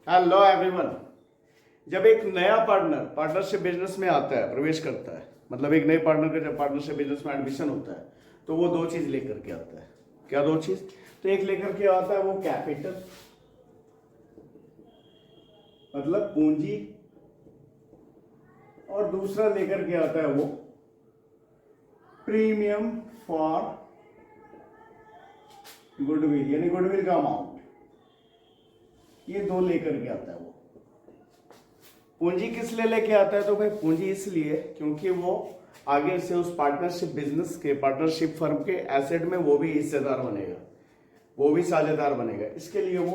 Hello everyone. जब एक नया पार्टनर पार्टनरशिप बिजनेस में आता है, प्रवेश करता है, मतलब एक नए पार्टनर का जब पार्टनरशिप बिजनेस में एडमिशन होता है तो वो दो चीज लेकर के आता है। क्या दो चीज? तो एक लेकर के आता है वो कैपिटल, मतलब पूंजी, और दूसरा लेकर के आता है वो प्रीमियम फॉर गुडविल, यानी गुडविल का अमाउंट। ये दो लेकर के आता है वो। पूंजी किस लिए लेके आता है? तो भाई पूंजी इसलिए क्योंकि वो आगे से उस पार्टनरशिप बिजनेस के, पार्टनरशिप फर्म के एसेट में वो भी हिस्सेदार बनेगा, वो भी साझेदार बनेगा। इसके लिए वो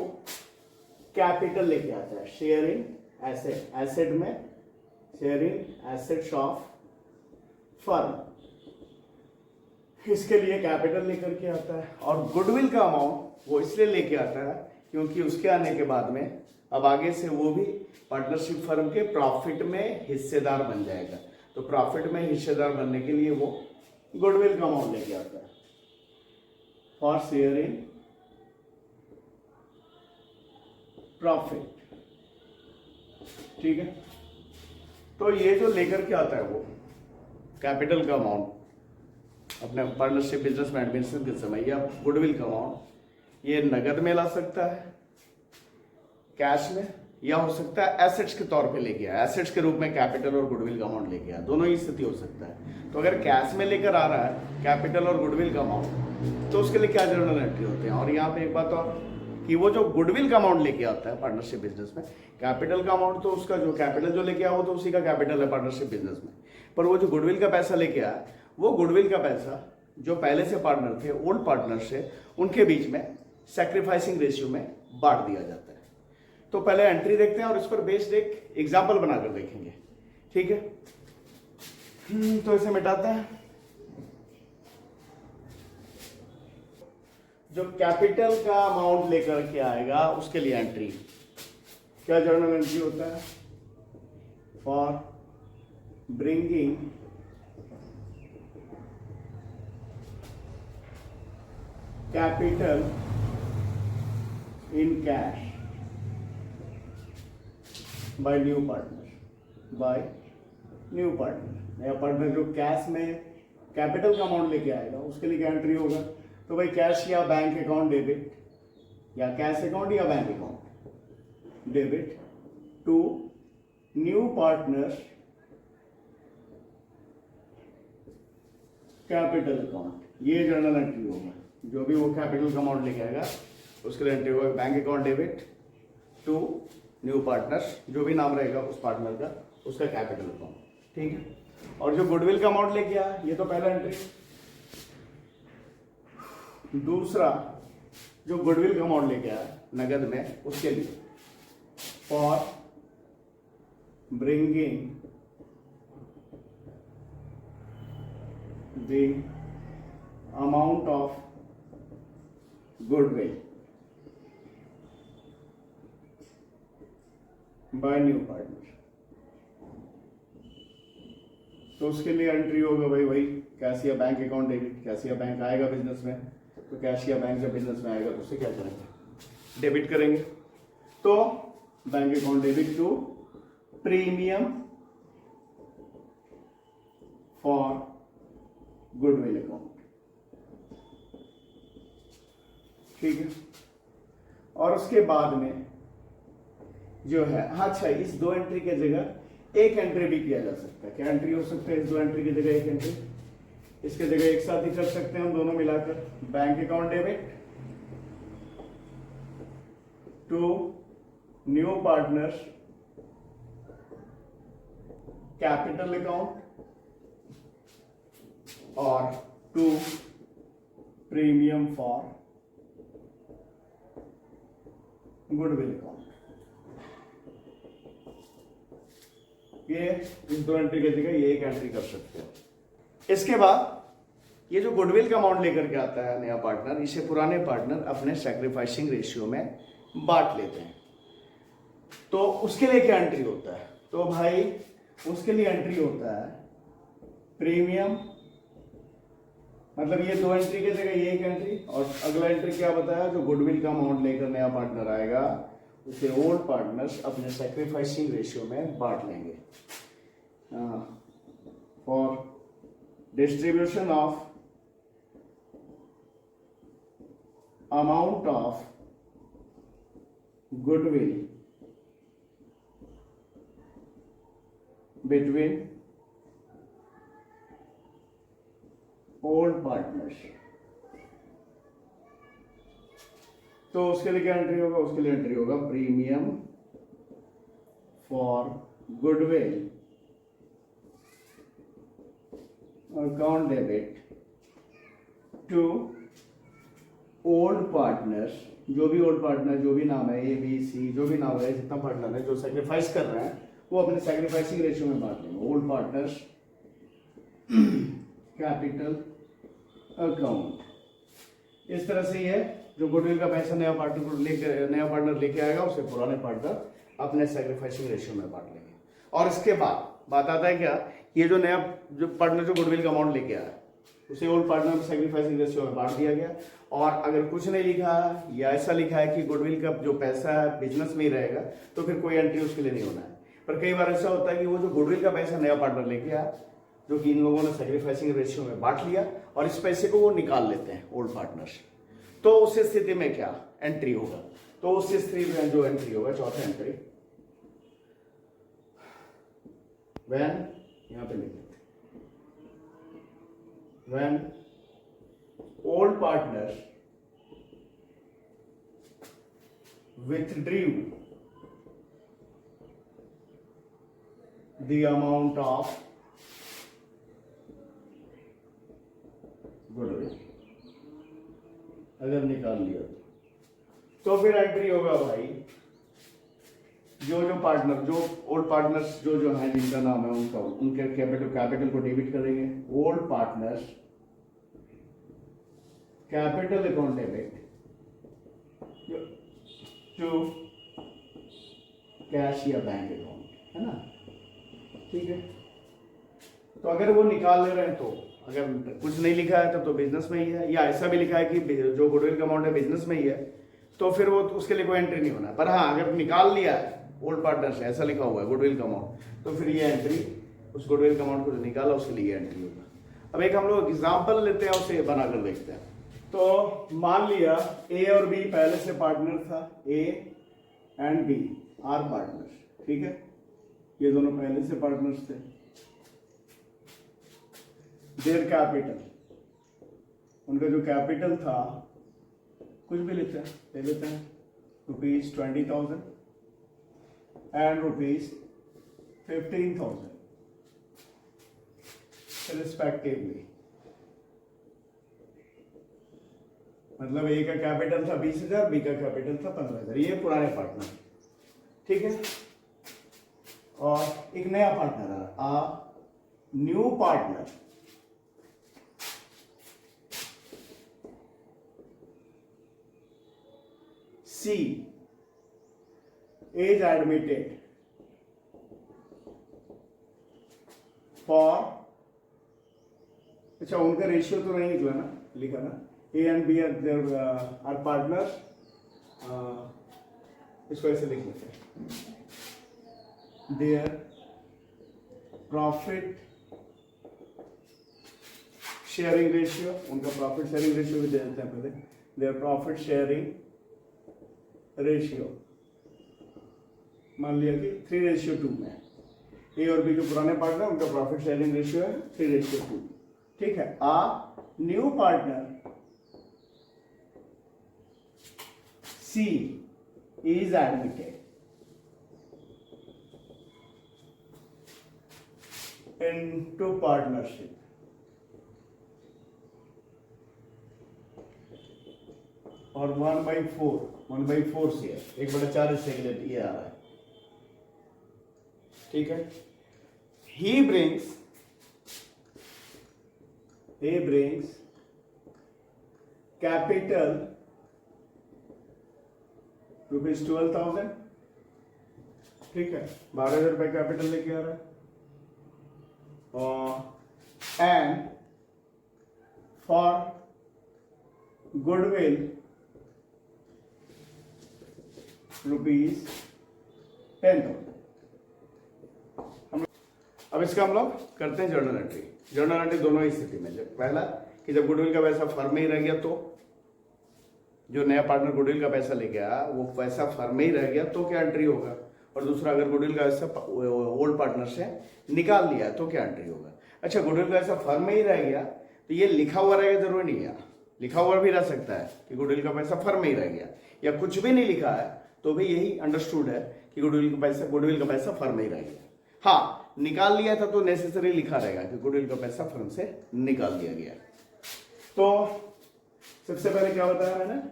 कैपिटल लेके आता है, शेयरिंग एसेट, एसेट में शेयरिंग एसेट्स ऑफ फर्म, इसके लिए कैपिटल लेकर के आता है। और गुडविल का अमाउंट वो इसलिए लेके आता है क्योंकि उसके आने के बाद में अब आगे से वो भी पार्टनरशिप फर्म के प्रॉफिट में हिस्सेदार बन जाएगा। तो प्रॉफिट में हिस्सेदार बनने के लिए वो गुडविल का अमाउंट लेके आता है फॉर शेयरिंग प्रॉफिट। ठीक है, तो ये जो लेकर के आता है वो कैपिटल का अमाउंट अपने पार्टनरशिप बिजनेस में एडमिशन के समय, या गुडविल का अमाउंट, ये नगद में ला सकता है, कैश में, या हो सकता है एसेट्स के तौर पे लेके आया, एसेट्स के रूप में कैपिटल और गुडविल का अमाउंट लेके आया। दोनों ही स्थिति हो सकता है। तो अगर कैश में लेकर आ रहा है कैपिटल और गुडविल का अमाउंट, तो उसके लिए क्या जर्नल एंट्री होते हैं। और यहाँ पे एक बात और कि वो जो गुडविल का अमाउंट लेके आता है पार्टनरशिप बिजनेस में, कैपिटल का अमाउंट तो उसका, जो कैपिटल जो लेके आया वो तो उसी का कैपिटल है पार्टनरशिप बिजनेस में, पर वो जो गुडविल का पैसा लेके आया, वो गुडविल का पैसा जो पहले से पार्टनर थे, ओल्ड पार्टनर से, उनके बीच में सैक्रिफाइसिंग रेशियो में बांट दिया जाता है। तो पहले एंट्री देखते हैं और इस पर बेस्ड एक एग्जाम्पल बनाकर देखेंगे। ठीक है, तो इसे मिटाते हैं। जो कैपिटल का अमाउंट लेकर के आएगा उसके लिए एंट्री, क्या जर्नल एंट्री होता है? For bringing capital in cash by new partner, by new partner. नया पार्टनर जो कैश में कैपिटल का अमाउंट लेके आएगा उसके लिए क्या एंट्री होगा? तो भाई कैश या बैंक अकाउंट डेबिट, या कैश अकाउंट या bank account debit to new partner capital account. ये जर्नल एंट्री होगा। जो भी वो कैपिटल का अमाउंट लेके आएगा उसके लिए एंट्री होगा bank account debit to new partner, जो भी नाम रहेगा उस पार्टनर का, उसका कैपिटल अकाउंट। ठीक है, और जो गुडविल का अमाउंट लेके आया, ये तो पहला एंट्री। दूसरा, जो गुडविल का अमाउंट लेके आया नगद में, उसके लिए for bringing the amount of goodwill by new partner. तो उसके लिए एंट्री होगा भाई कैश या बैंक अकाउंट डेबिट। कैश या बैंक आएगा बिजनेस में, तो कैश या बैंक जब बिजनेस में आएगा तो उसे क्या करेंगे? डेबिट करेंगे। तो bank account debit to premium for goodwill account. ठीक है, और उसके बाद में जो है, अच्छा, इस दो एंट्री के जगह एक एंट्री भी किया जा सकता है। क्या एंट्री हो सकता है इस दो एंट्री की जगह? एक एंट्री इसके जगह एक साथ ही कर सकते हैं हम दोनों मिलाकर। Bank account debit to new partner capital account और to premium for goodwill account. ये इस दो एंट्री की जगह ये एक एंट्री कर सकते हैं। इसके बाद ये जो गुडविल का अमाउंट लेकर के आता है नया पार्टनर, इसे पुराने पार्टनर अपने सैक्रिफाइसिंग रेशियो में बांट लेते हैं। तो उसके लिए क्या एंट्री होता है? तो भाई उसके लिए एंट्री होता है प्रीमियम, मतलब ये दो एंट्री की जगह ये एक एंट्री, और अगला एंट्री क्या बताया? जो गुडविल का अमाउंट लेकर नया पार्टनर आएगा उसे ओल्ड पार्टनर्स अपने सैक्रिफाइसिंग रेशियो में बांट लेंगे। For distribution of amount of goodwill between old partners, तो उसके लिए क्या एंट्री होगा? उसके लिए एंट्री होगा premium for goodwill account debit to old partners. जो भी ओल्ड पार्टनर, जो भी नाम है, ए बी सी, जो भी नाम है, जितना पार्टनर है जो सेक्रीफाइस कर रहे हैं, वो अपने सेक्रीफाइसिंग रेशियो में बांट लेंगे। ओल्ड पार्टनर्स कैपिटल अकाउंट, इस तरह से ये जो गुडविल का पैसा नया पार्टनर लेके आएगा, उसे पुराने पार्टनर अपने सेक्रीफाइसिंग रेशियो में बांट लेंगे। और इसके बाद बात आता है क्या, ये जो पार्टनर जो गुडविल का अमाउंट लेके आया, उसे ओल्ड पार्टनर में सेक्रीफाइसिंग रेशियो में बांट दिया गया। और अगर कुछ नहीं लिखा है या ऐसा लिखा है कि गुडविल का जो पैसा है बिजनेस में ही रहेगा, तो फिर कोई एंट्री उसके लिए नहीं होना है। पर कई बार ऐसा होता है कि वो जो गुडविल का पैसा नया पार्टनर लेके आया, जो कि इन लोगों ने सेक्रीफाइसिंग रेशियो में बांट लिया, और इस पैसे को वो निकाल लेते हैं ओल्ड पार्टनर्स, तो उस स्थिति में क्या एंट्री होगा? तो उस स्थिति में जो एंट्री होगा, चौथा एंट्री, व्हेन, यहां पे लिख देते, when old partners withdrew the amount of goodwill, अगर निकाल लिया तो फिर एंट्री होगा भाई, जो पार्टनर, जो ओल्ड पार्टनर्स जो हैं, जिनका नाम है, उनके कैपिटल को डेबिट करेंगे। Old partners capital account debit to cash या बैंक अकाउंट, है ना? ठीक है, तो अगर वो निकाल ले रहे हैं, तो अगर कुछ नहीं लिखा है तो बिजनेस में ही है, या ऐसा भी लिखा है कि जो गुडविल का अमाउंट है बिजनेस में ही है, तो फिर वो उसके लिए कोई एंट्री नहीं होना है। पर हाँ, अगर निकाल लिया है ओल्ड पार्टनर से, ऐसा लिखा हुआ है गुडविल का अमाउंट, तो फिर ये एंट्री, उस गुडविल का अमाउंट को जो निकाला उसके लिए एंट्री होगा। अब एक हम लोग एग्जाम्पल लेते हैं, उसे बनाकर देखते हैं। तो मान लिया ए और बी पहले से पार्टनर था, A and B are partners, ठीक है, ये दोनों पहले से पार्टनर्स थे। देयर कैपिटल, उनका जो कैपिटल था, कुछ भी लेते हैं, ले लेते हैं ₹20,000 एंड ₹15,000 रिस्पेक्टिवली। मतलब ए का कैपिटल था 20,000, बी का कैपिटल था 15,000, ये पुराने पार्टनर, ठीक है। और एक नया पार्टनर है, new partner, C is admitted for, अच्छा उनका रेशियो तो नहीं निकला ना, लिखा ना, A and B are partners, इसको ऐसे लिख लेते हैं, देयर प्रॉफिट शेयरिंग रेशियो, उनका प्रॉफिट शेयरिंग रेशियो भी दे देते हैं पहले, देयर प्रॉफिट शेयरिंग रेशियो, मान लिया कि 3:2 में, ए और बी जो पुराने पार्टनर उनका प्रॉफिट शेयरिंग रेशियो है 3:2, ठीक है। New partner C is admitted into partnership, और 1/4 से 1/4 हिस्से के लिए ये आ रहा है, ठीक है। he brings capital ₹12,000, ठीक है, 12,000 रुपए कैपिटल लेके आ रहा है, एंड फॉर गुडविल ₹10,000। अब इसका हम लोग करते हैं जर्नल एंट्री। जर्नल एंट्री दोनों ही स्थिति में, जब पहला कि जब गुडविल का पैसा फर्म में ही रह गया, तो जो नया पार्टनर गुडविल का पैसा लेके आया वो पैसा फर्म में ही रह गया तो क्या एंट्री होगा, और दूसरा अगर गुडविल का पैसा ओल्ड पार्टनर से निकाल लिया तो क्या एंट्री होगा। अच्छा, गुडविल का पैसा फर्म में ही रह गया तो ये लिखा हुआ रहेगा, जरूरी नहीं है, लिखा हुआ भी रह सकता है कि गुडविल का पैसा फर्म में ही रह गया, या कुछ भी नहीं लिखा है तो भी यही अंडरस्टूड है कि गुडविल का पैसा फर्म में ही रह गया। हाँ, निकाल लिया था तो नेसेसरी लिखा रहेगा कि गुडविल का पैसा फर्म से निकाल दिया गया। तो सबसे पहले क्या बताया मैंने,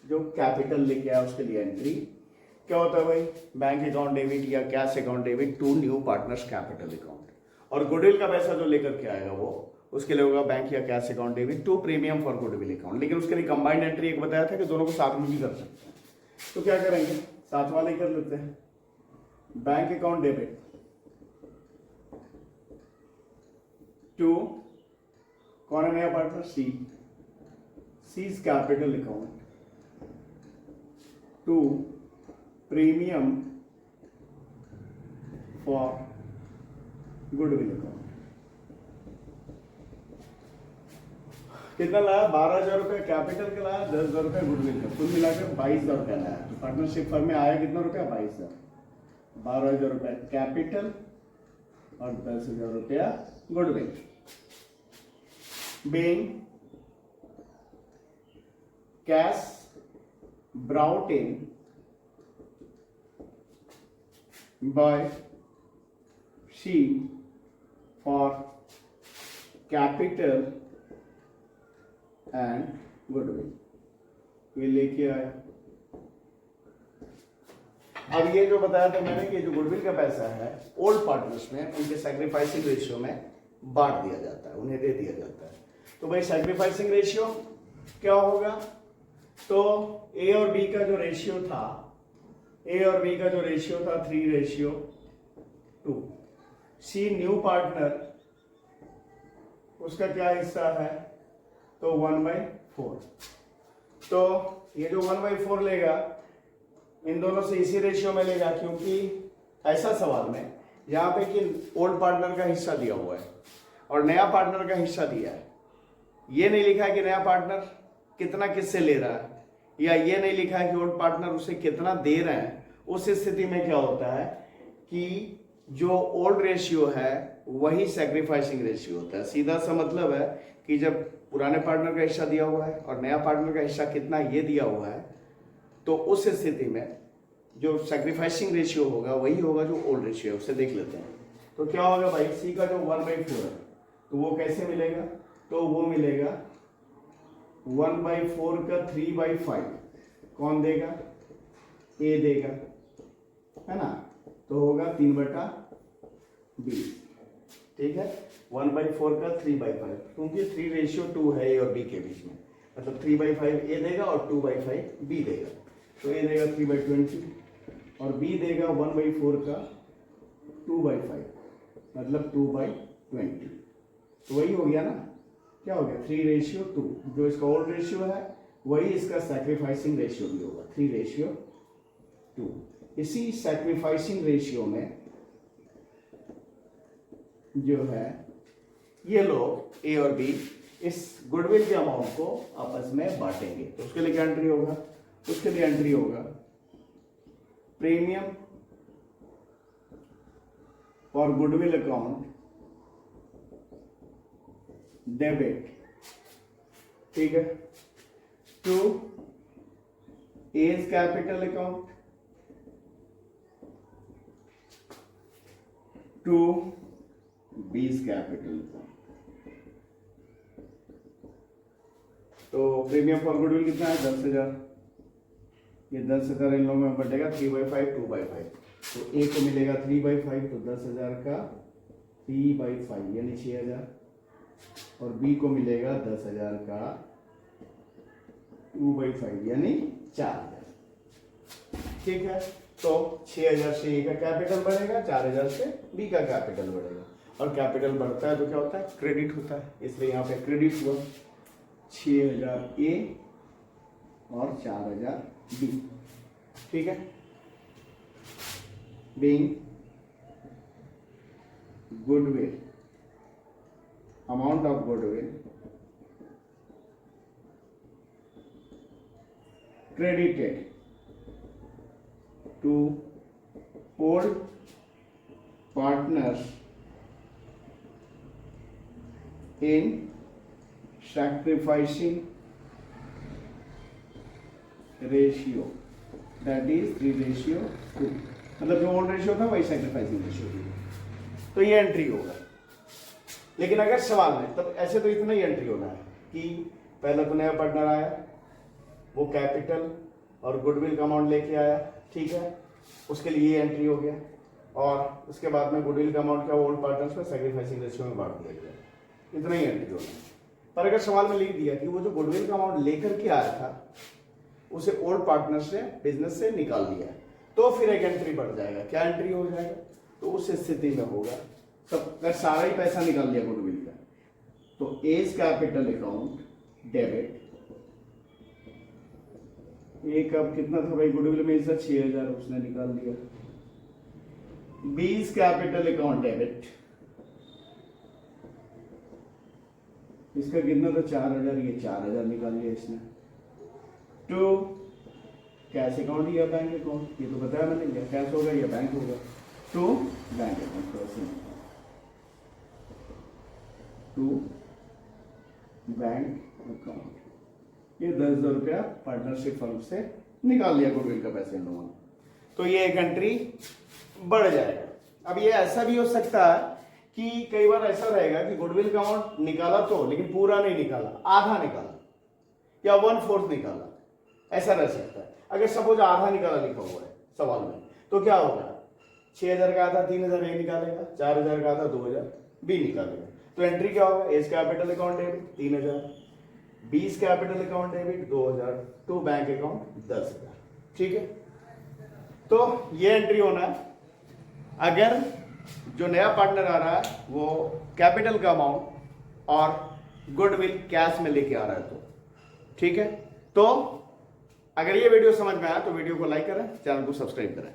जो कैपिटल लेके आया उसके लिए एंट्री क्या होता है भाई, बैंक अकाउंट डेबिट या cash account debit to new partners capital account. और गुडविल का पैसा जो लेकर के आएगा वो उसके लिए होगा बैंक या cash account debit to premium for goodwill account. लेकिन उसके लिए कंबाइंड एंट्री एक बताया था कि दोनों को साथ में भी कर सकते हैं, तो क्या करेंगे, साथ वाले कर लेते हैं। बैंक अकाउंट डेबिट टू कौन है नया partner, C's capital account to premium for goodwill account. कितना लाया, 12,000 रुपये कैपिटल का लाया, 10,000 रुपये गुडविल का, कुल मिलाकर 22,000 रुपया लाया। तो पार्टनरशिप फर्म में आया कितना रुपया, 22,000। 12,000 रुपया कैपिटल और 10,000 रुपया goodwill. being cash brought in by she for capital and goodwill, ये लेके आया। अब ये जो बताया था मैंने कि जो गुडविल का पैसा है ओल्ड पार्टनर्स में उनके सैक्रिफाइसिंग रेशियो में बांट दिया जाता है, उन्हें दे दिया जाता है। तो भाई सैक्रिफाइसिंग रेशियो क्या होगा, तो ए और बी का जो रेशियो था, ए और बी का जो रेशियो था 3:2। सी न्यू पार्टनर उसका क्या हिस्सा है, तो 1/4। तो ये जो 1/4 लेगा इन दोनों से इसी रेशियो में लेगा, क्योंकि ऐसा सवाल में यहाँ पे कि ओल्ड पार्टनर का हिस्सा दिया हुआ है और नया पार्टनर का हिस्सा दिया है, ये नहीं लिखा है कि नया पार्टनर कितना किससे ले रहा है, या ये नहीं लिखा है कि ओल्ड पार्टनर उसे कितना दे रहे हैं। उस स्थिति में क्या होता है कि जो ओल्ड रेशियो है वही सैक्रिफाइसिंग रेशियो होता है। सीधा सा मतलब है कि जब पुराने पार्टनर का हिस्सा दिया हुआ है और नया पार्टनर का हिस्सा कितना ये दिया हुआ है, तो उस स्थिति में जो सैक्रिफाइसिंग रेशियो होगा वही होगा जो ओल्ड रेशियो है। उसे देख लेते हैं। तो क्या होगा भाई, सी का जो 1/4 है तो वो कैसे मिलेगा, तो वो मिलेगा 1/4 का 3/5 कौन देगा, ए देगा, है ना, तो होगा 3/20। ठीक है, 1/4 का 3/5, क्योंकि 3:2 है ए और बी के बीच में, मतलब 3/5 ए देगा और 2/5 बी देगा। तो ए देगा 3/20 और बी देगा 1/4 का 2/5, मतलब 2/20। तो वही हो गया ना, क्या हो गया 3:2। जो इसका ओल्ड रेशियो है वही इसका सैक्रिफाइसिंग रेशियो भी होगा 3:2। इसी सैक्रिफाइसिंग रेशियो में जो है ये लोग ए और बी इस गुडविल के अमाउंट को आपस में बांटेंगे। तो उसके लिए क्या एंट्री होगा, उसके लिए एंट्री होगा premium for goodwill account debit, ठीक है, to A's capital account to B's capital account. तो प्रीमियम फॉर गुडविल कितना है, 10,000। ये 10,000 इन लोगों में बटेगा 3/5 2/5। तो ए को मिलेगा 3/5, तो 10,000 का 3/5 यानी 6,000, और बी को मिलेगा 10,000 का 2/5 यानी 4,000। ठीक है, तो 6,000 से ए का कैपिटल बढ़ेगा, 4,000 से बी का कैपिटल बढ़ेगा, और कैपिटल बढ़ता है तो क्या होता है, क्रेडिट होता है, इसलिए यहाँ पे क्रेडिट हुआ 6,000 ए और 4,000 बी। ठीक है, being goodwill, amount of goodwill credited to old partners in sacrificing ratio, that is 3:2, मतलब जो ओल्ड रेशियो था वही सैक्रिफाइसिंग रेशियो थी। तो ये एंट्री होगा। लेकिन अगर सवाल में तब ऐसे तो इतना ही एंट्री होना है कि पहला तो नया पार्टनर आया, वो कैपिटल और गुडविल का अमाउंट लेके आया, ठीक है, उसके लिए ये एंट्री हो गया, और उसके बाद में गुडविल का अमाउंट क्या ओल्ड पार्टनर्स को सैक्रिफाइसिंग रेशियो में बांट दिया गया। इतना ही एंट्री होना है। पर अगर सवाल में लिख दिया कि वो जो गुडविल का अमाउंट लेकर के आया था उसे ओल्ड पार्टनर से बिजनेस से निकाल दिया, तो फिर एक एंट्री बढ़ जाएगा। क्या एंट्री हो जाएगा? तो उस स्थिति में होगा सब अगर सारा ही पैसा निकाल दिया गुडविल का, तो एज कैपिटल अकाउंट डेबिट, एक अब कितना था भाई गुडविल में, इसका 6000 उसने निकाल दिया। बीज कैपिटल अकाउंट डेबिट, इसका कितना था 4000, ये 4000 निकाल लिया इसने। टू कैश अकाउंट या बैंक अकाउंट, ये तो बताया मैंने, या कैश होगा या बैंक होगा। To bank account, to bank account, ये 10,000 रुपया पार्टनरशिप फर्म से निकाल लिया गुडविल का पैसे इन लोगों ने, तो ये एक एंट्री बढ़ जाएगा। अब ये ऐसा भी हो सकता है कि कई बार ऐसा रहेगा कि गुडविल का अमाउंट निकाला तो, लेकिन पूरा नहीं निकाला, आधा निकाला या 1/4 निकाला, ऐसा रह सकता है। अगर सपोज आधा निकाला लिखा हुआ है सवाल में, तो क्या होगा, 6000 का आधा 3000 ए निकालेगा, 4000 का आधा 2000 बी निकालेगा। तो एंट्री क्या होगा, as capital account debit 3000, B's capital account debit 2000, to bank account 10,000, ठीक है। तो ये एंट्री होना है अगर जो नया पार्टनर आ रहा है वो कैपिटल का अमाउंट और गुडविल कैश में लेके आ रहा है, तो ठीक है। तो अगर ये वीडियो समझ में आया तो वीडियो को लाइक करें, चैनल को सब्सक्राइब करें।